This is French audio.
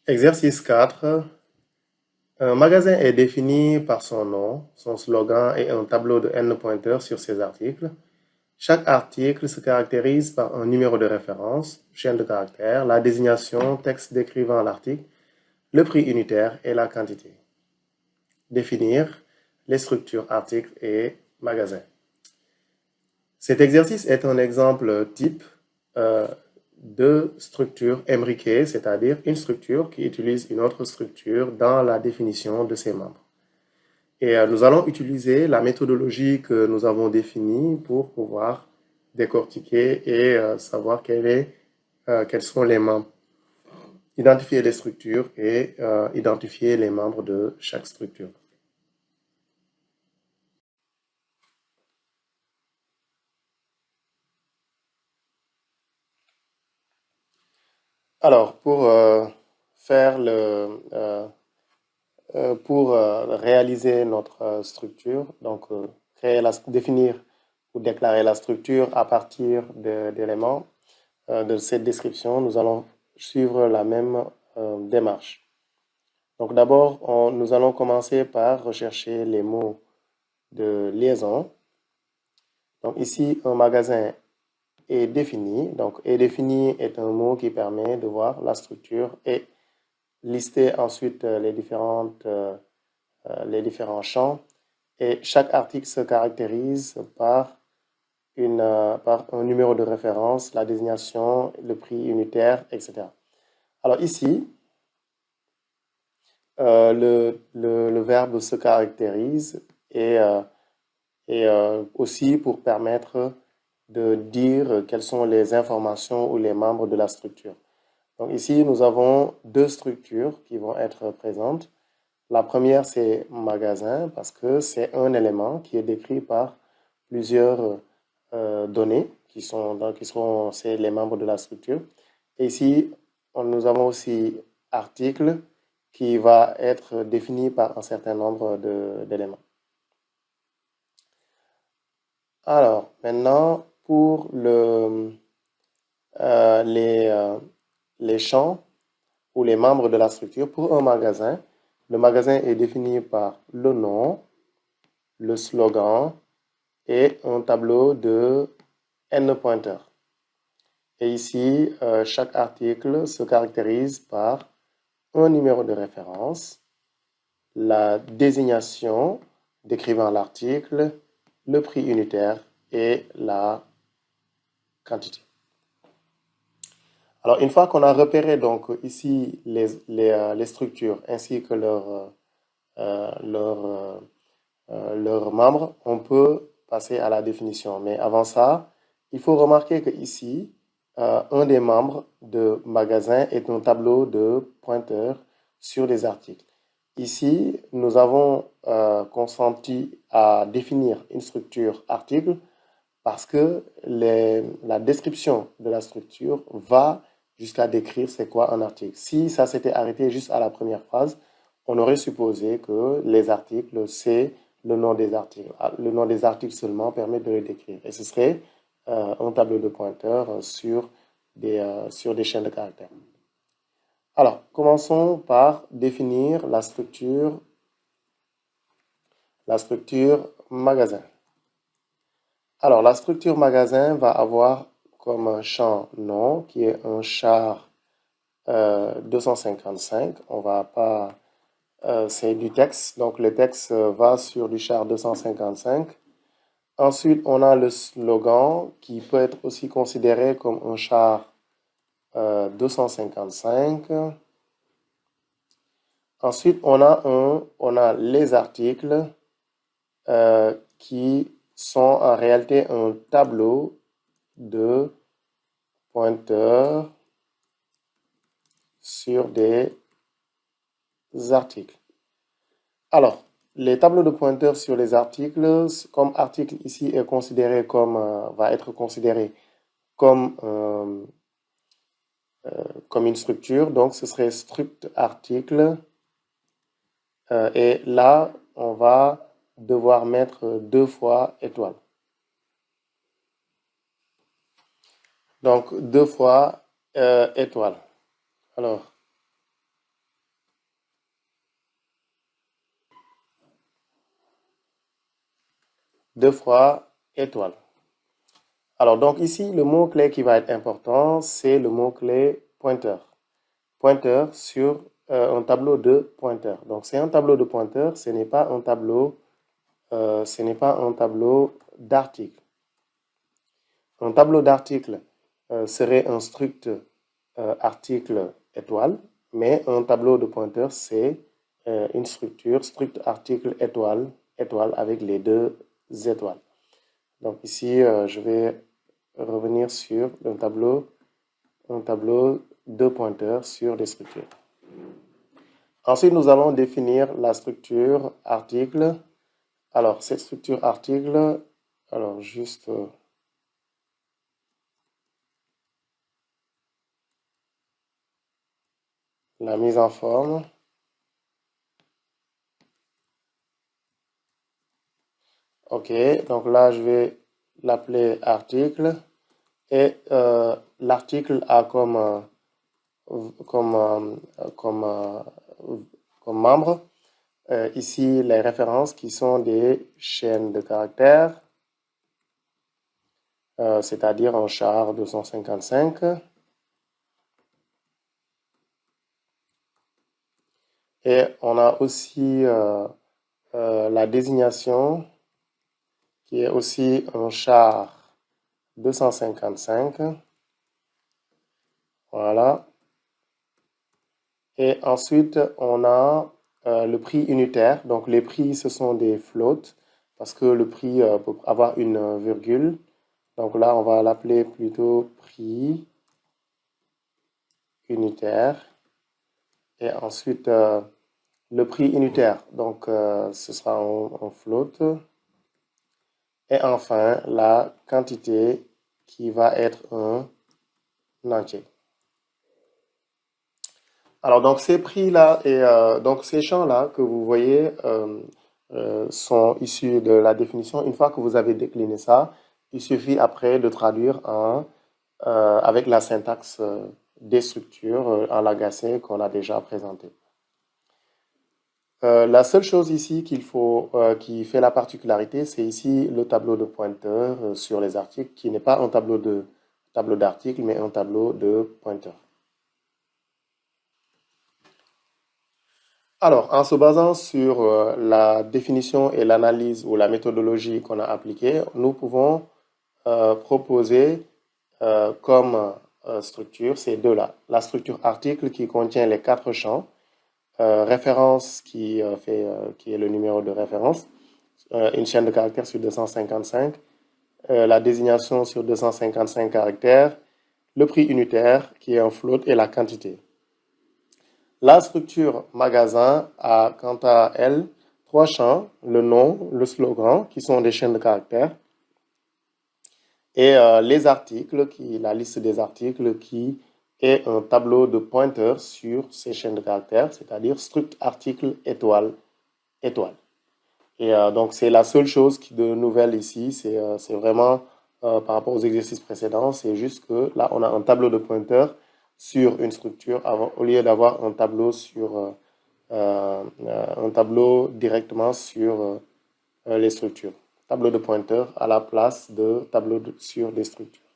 Exercice 4. Un magasin est défini par son nom, son slogan et un tableau de N pointeurs sur ses articles. Chaque article se caractérise par un numéro de référence, chaîne de caractères, la désignation, texte décrivant l'article, le prix unitaire et la quantité. Définir les structures articles et magasins. Cet exercice est un exemple type de structure imbriquée, c'est-à-dire une structure qui utilise une autre structure dans la définition de ses membres. Et nous allons utiliser la méthodologie que nous avons définie pour pouvoir décortiquer et savoir quels sont les membres, identifier les structures et identifier les membres de chaque structure. Alors, pour réaliser notre structure, donc définir ou déclarer la structure à partir d'éléments de cette description, nous allons suivre la même démarche. Donc d'abord, nous allons commencer par rechercher les mots de liaison. Donc ici, un magasin est défini. Donc est défini est un mot qui permet de voir la structure et lister ensuite les différents champs. Et chaque article se caractérise par un numéro de référence, la désignation, le prix unitaire, etc. Alors ici, le verbe se caractérise et aussi pour permettre de dire quelles sont les informations ou les membres de la structure. Donc ici, nous avons deux structures qui vont être présentes. La première, c'est magasin, parce que c'est un élément qui est décrit par plusieurs données c'est les membres de la structure. Et ici, nous avons aussi article qui va être défini par un certain nombre d'éléments. Alors, maintenant, pour les champs ou les membres de la structure, pour un magasin, le magasin est défini par le nom, le slogan et un tableau de N pointeurs. Et ici, chaque article se caractérise par un numéro de référence, la désignation décrivant l'article, le prix unitaire et la quantité. Alors, une fois qu'on a repéré donc ici les structures ainsi que leurs membres, on peut passer à la définition. Mais avant ça, il faut remarquer que ici, un des membres de magasin est un tableau de pointeurs sur les articles. Ici, nous avons consenti à définir une structure article parce que la description de la structure va jusqu'à décrire c'est quoi un article. Si ça s'était arrêté juste à la première phrase, on aurait supposé que les articles, c'est le nom des articles. Le nom des articles seulement permet de les décrire. Et ce serait un tableau de pointeurs sur des chaînes de caractères. Alors, commençons par définir la structure magasin. Alors, la structure magasin va avoir comme un champ nom qui est un char 255. On va pas, c'est du texte, donc le texte va sur du char 255. Ensuite, on a le slogan qui peut être aussi considéré comme un char 255. Ensuite, on a les articles qui sont en réalité un tableau de pointeurs sur des articles. Alors, les tableaux de pointeurs sur les articles, comme article ici est considéré comme, va être considéré comme, comme une structure, donc ce serait struct article. Et là, on va devoir mettre 2 fois étoile. Donc, 2 fois étoile. Alors, 2 fois étoile. Alors, donc ici, le mot-clé qui va être important, c'est le mot-clé pointeur. Pointeur sur un tableau de pointeurs. Donc, c'est un tableau de pointeurs, ce n'est pas un tableau, d'articles. Un tableau d'articles serait un struct article étoile, mais un tableau de pointeurs, c'est une structure struct article étoile, étoile avec les deux étoiles. Donc ici, je vais revenir sur un tableau de pointeurs sur des structures. Ensuite, nous allons définir la structure article. Alors, cette structure article, alors juste la mise en forme. Ok, donc là, je vais l'appeler article. Et l'article a comme membre ici les références qui sont des chaînes de caractères, c'est-à-dire en char 255. Et on a aussi la désignation qui est aussi un char 255. Voilà. Et ensuite, on a le prix unitaire. Donc, les prix, ce sont des floats parce que le prix peut avoir une virgule. Donc là, on va l'appeler plutôt prix unitaire. Et ensuite, le prix unitaire. Donc, ce sera en float. Et enfin, la quantité qui va être un entier. Alors, donc ces prix-là et donc ces champs-là que vous voyez sont issus de la définition. Une fois que vous avez décliné ça, il suffit après de traduire avec la syntaxe des structures en Lagacé qu'on a déjà présenté. La seule chose ici qui fait la particularité, c'est ici le tableau de pointeurs sur les articles, qui n'est pas un tableau d'articles, mais un tableau de pointeurs. Alors, en se basant sur la définition et l'analyse ou la méthodologie qu'on a appliquée, nous pouvons proposer comme structure ces deux-là. La structure article qui contient les 4 champs, référence qui est le numéro de référence, une chaîne de caractères sur 255, la désignation sur 255 caractères, le prix unitaire qui est un float et la quantité. La structure magasin a quant à elle 3 champs, le nom, le slogan, qui sont des chaînes de caractères, et les articles, la liste des articles qui est un tableau de pointeurs sur ces chaînes de caractères, c'est-à-dire struct article étoile étoile. Et donc c'est la seule chose de nouvelle ici, c'est vraiment par rapport aux exercices précédents, c'est juste que là on a un tableau de pointeurs sur une structure au lieu d'avoir un tableau un tableau directement sur les structures. Tableau de pointeurs à la place de tableau sur des structures.